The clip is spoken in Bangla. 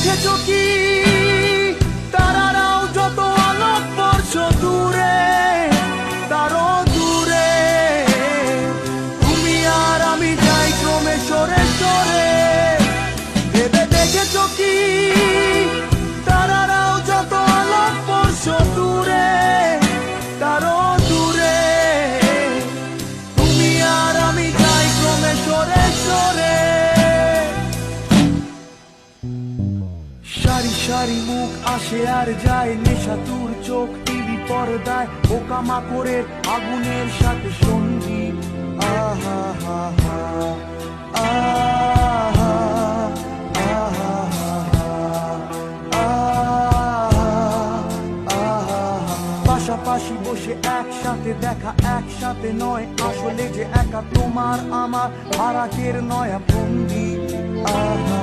দেখেছো কি তারারাও যত আলোক বর্ষ দূরে, তারও দূরে তুমি আর আমি যাই ক্রমে সরে সরে। ভেবে দেখেছো কি তারারাও যত আলোক বর্ষ দূরে, তারও দূরে তুমি আর আমি যাই ক্রমে সরে সরে। সারি সারি মুখ আসে আর যায়, নেশাতুর চোখ টিভি পর্দায়, পোকামাকড়ের আগুনের সাথে সঙ্গী। আহা হা হা আহা পাশাপাশি বসে একসাথে দেখা, একসাথে নয় আসলে যে একা তোমার আমার ফারাকের নয়া ভঙ্গি। আহা